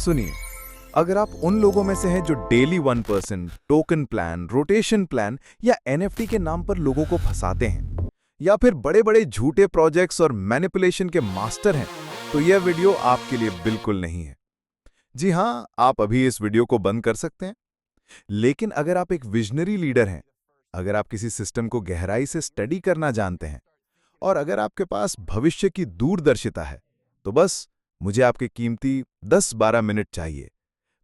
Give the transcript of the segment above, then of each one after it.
सुनिए, अगर आप उन लोगों में से हैं जो daily 1%, token plan, rotation plan या एनएफटी के नाम पर लोगों को फंसाते हैं, या फिर बड़े-बड़े झूठे प्रोजेक्ट्स और मैनिपुलेशन के मास्टर हैं, तो यह वीडियो आपके लिए बिल्कुल नहीं है। जी हां, आप अभी इस वीडियो को बंद कर सकते हैं। लेकिन अगर आप एक विजनरी लीडर हैं, अगर आप किसी सिस्टम को गहराई से स्टडी करना जानते हैं और अगर आपके पास भविष्य की दूरदर्शिता है, तो बस मुझे आपके कीमती 10-12 मिनट चाहिए।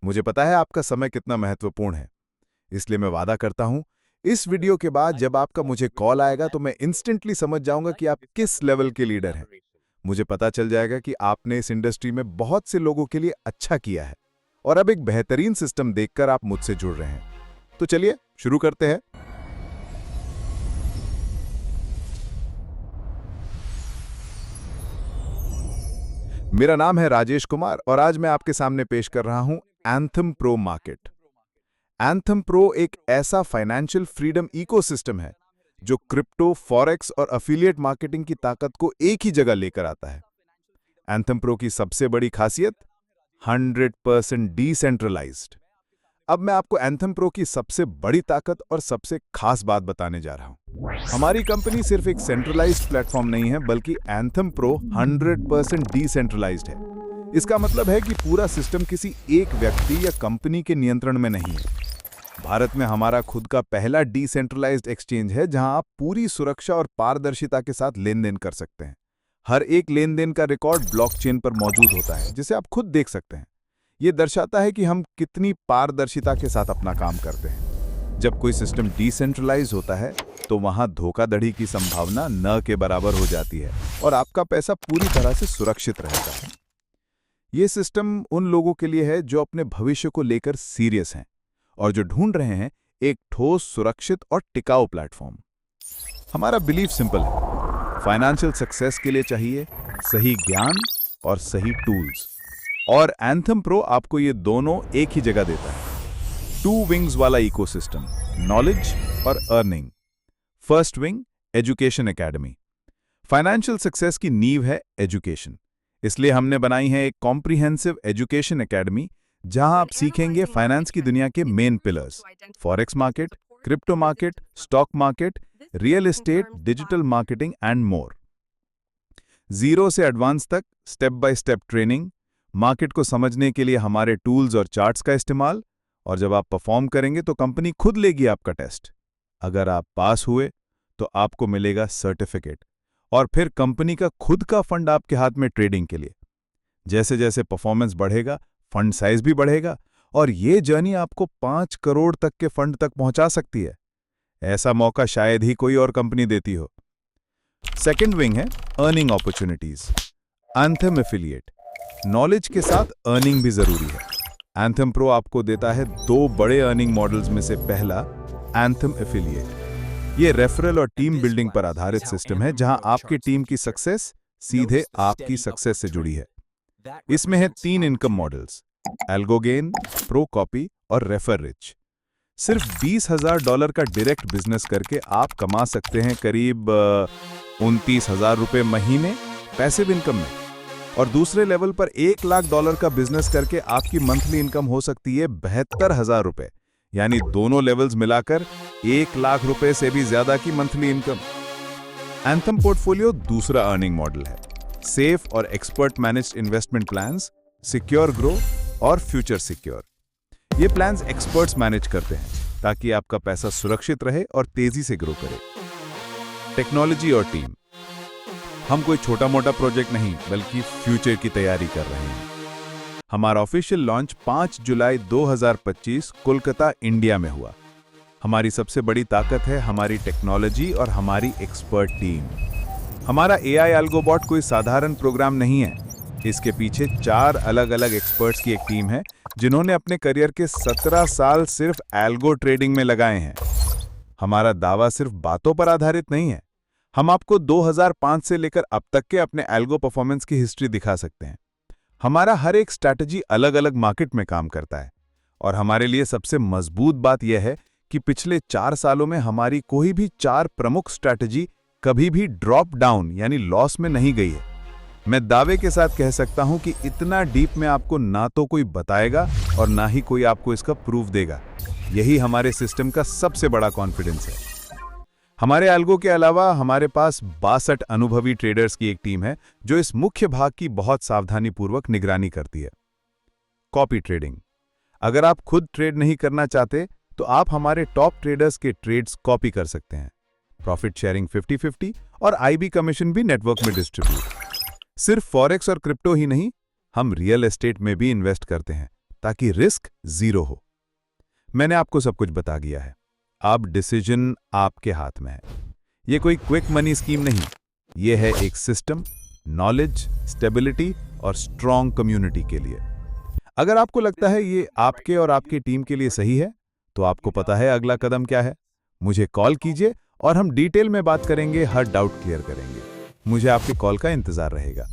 मुझे पता है आपका समय कितना महत्वपूर्ण है, इसलिए मैं वादा करता हूं, इस वीडियो के बाद जब आपका मुझे कॉल आएगा तो मैं इंस्टेंटली समझ जाऊंगा कि आप किस लेवल के लीडर हैं। मुझे पता चल जाएगा कि आपने इस इंडस्ट्री में बहुत से लोगों के लिए अच्छा किया है और अब एक बेहतरीन सिस्टम देखकर आप मुझसे जुड़ रहे हैं। तो चलिए शुरू करते हैं। मेरा नाम है राजेश कुमार और आज मैं आपके सामने पेश कर रहा हूं anthem pro market. Anthem pro एक ऐसा फाइनेंशियल फ्रीडम इकोसिस्टम है जो क्रिप्टो, फॉरेक्स और अफिलिएट मार्केटिंग की ताकत को एक ही जगह लेकर आता है। एंथम प्रो की सबसे बड़ी खासियत 100% डिसेंट्रलाइज्ड। अब मैं आपको एंथम प्रो की सबसे बड़ी ताकत और सबसे खास बात बताने जा रहा हूं। हमारी कंपनी सिर्फ एक सेंट्रलाइज्ड प्लेटफॉर्म नहीं है, बल्कि एंथम प्रो 100% डिसेंट्रलाइज्ड है। इसका मतलब है कि पूरा सिस्टम किसी एक व्यक्ति या कंपनी के नियंत्रण में नहीं है। भारत में हमारा खुद का पहला डिसेंट्रलाइज्ड एक्सचेंज है, जहां आप पूरी सुरक्षा और पारदर्शिता के साथ लेन देन कर सकते हैं। हर एक लेन देन का रिकॉर्ड ब्लॉकचेन पर मौजूद होता है, जिसे आप खुद देख सकते हैं। ये दर्शाता है कि हम कितनी पारदर्शिता के साथ अपना काम करते हैं। जब कोई सिस्टम डिसेंट्रलाइज होता है तो वहां धोखाधड़ी की संभावना न के बराबर हो जाती है और आपका पैसा पूरी तरह से सुरक्षित रहता है। ये सिस्टम उन लोगों के लिए है जो अपने भविष्य को लेकर सीरियस हैं और जो ढूंढ रहे हैं एक ठोस, सुरक्षित और टिकाऊ प्लेटफॉर्म। हमारा बिलीफ सिंपल है, फाइनेंशियल सक्सेस के लिए चाहिए सही ज्ञान और सही टूल्स, और एंथम प्रो आपको ये दोनों एक ही जगह देता है। 2 विंग्स वाला इकोसिस्टम, नॉलेज और earning. First wing, education academy. Financial success की नींव है एजुकेशन, इसलिए हमने बनाई है एक कॉम्प्रिहेंसिव एजुकेशन एकेडमी, जहां आप सीखेंगे फाइनेंस की दुनिया के main pillars, forex market, crypto market, stock market, real estate, digital marketing and more. Zero से एडवांस तक step by step training, market को समझने के लिए हमारे टूल्स और चार्ट्स का इस्तेमाल, और जब आप परफॉर्म करेंगे तो कंपनी खुद लेगी आपका टेस्ट। अगर आप पास हुए तो आपको मिलेगा सर्टिफिकेट और फिर कंपनी का खुद का फंड आपके हाथ में ट्रेडिंग के लिए। जैसे जैसे परफॉर्मेंस बढ़ेगा, फंड साइज भी बढ़ेगा और ये जर्नी आपको 5 करोड़ तक के फंड तक पहुंचा सकती है। ऐसा मौका शायद ही कोई और कंपनी देती हो। सेकेंड विंग है earning opportunities, anthem affiliate. Knowledge के साथ अर्निंग भी जरूरी है। एंथम प्रो आपको देता है 2 बड़े अर्निंग मॉडल्स में से पहला, एंथम एफिलिएट। ये रेफरल और टीम बिल्डिंग पर आधारित सिस्टम है, जहां आपकी टीम की सक्सेस सीधे आपकी सक्सेस से जुड़ी है। इसमें है 3 income models, algo gain, pro copy और रेफर रिच। सिर्फ $20,000 का डायरेक्ट बिजनेस करके आप कमा सकते हैं करीब 29,000 रुपए महीने पैसिव इनकम में, और दूसरे लेवल पर $1 लाख का बिजनेस करके आपकी मंथली इनकम हो सकती है 72,000 रुपए, यानी दोनों लेवल्स मिलाकर 1 लाख रुपए से भी ज्यादा की मंथली इनकम। एंथम पोर्टफोलियो दूसरा अर्निंग मॉडल है, सेफ और expert managed investment plans, secure grow और फ्यूचर सिक्योर। ये प्लान्स एक्सपर्ट्स मैनेज करते हैं ताकि आपका पैसा सुरक्षित रहे और तेजी से ग्रो करे। टेक्नोलॉजी और टीम, हम कोई छोटा मोटा प्रोजेक्ट नहीं बल्कि फ्यूचर की तैयारी कर रहे हैं। हमारा ऑफिशियल लॉन्च 5 जुलाई 2025 कोलकाता, इंडिया में हुआ। हमारी सबसे बड़ी ताकत है हमारी टेक्नोलॉजी और हमारी एक्सपर्ट टीम। हमारा एआई एल्गोबॉट कोई साधारण प्रोग्राम नहीं है, इसके पीछे 4 अलग अलग एक्सपर्ट्स की एक टीम है जिन्होंने अपने करियर के 17 साल सिर्फ एल्गो ट्रेडिंग में लगाए हैं। हमारा दावा सिर्फ बातों पर आधारित नहीं है, हम आपको 2005 से लेकर अब तक के अपने एल्गो परफॉर्मेंस की हिस्ट्री दिखा सकते हैं। हमारा हर एक स्ट्रैटेजी अलग अलग मार्केट में काम करता है, और हमारे लिए सबसे मजबूत बात यह है कि पिछले 4 सालों में हमारी कोई भी 4 प्रमुख स्ट्रैटेजी कभी भी ड्रॉप डाउन यानी लॉस में नहीं गई है। मैं दावे के साथ कह सकता हूं कि इतना डीप में आपको ना तो कोई बताएगा और ना ही कोई आपको इसका प्रूफ देगा। यही हमारे सिस्टम का सबसे बड़ा कॉन्फिडेंस है। हमारे एल्गो के अलावा हमारे पास 62 अनुभवी ट्रेडर्स की एक टीम है जो इस मुख्य भाग की बहुत सावधानीपूर्वक निगरानी करती है। Copy trading. अगर आप खुद ट्रेड नहीं करना चाहते तो आप हमारे टॉप ट्रेडर्स के ट्रेड्स कॉपी कर सकते हैं। प्रॉफिट शेयरिंग 50-50 और आईबी कमीशन भी नेटवर्क में डिस्ट्रीब्यूट। सिर्फ फॉरेक्स और क्रिप्टो ही नहीं, हम रियल एस्टेट में भी इन्वेस्ट करते हैं ताकि रिस्क जीरो हो। मैंने आपको सब कुछ बता दिया है, अब डिसीजन आपके हाथ में है। ये कोई क्विक मनी स्कीम नहीं, ये है एक सिस्टम, नॉलेज, स्टेबिलिटी और स्ट्रॉन्ग कम्युनिटी के लिए। अगर आपको लगता है ये आपके और आपकी टीम के लिए सही है, तो आपको पता है अगला कदम क्या है। मुझे कॉल कीजिए और हम डिटेल में बात करेंगे, हर डाउट क्लियर करेंगे। मुझे आपके कॉल का इंतजार रहेगा।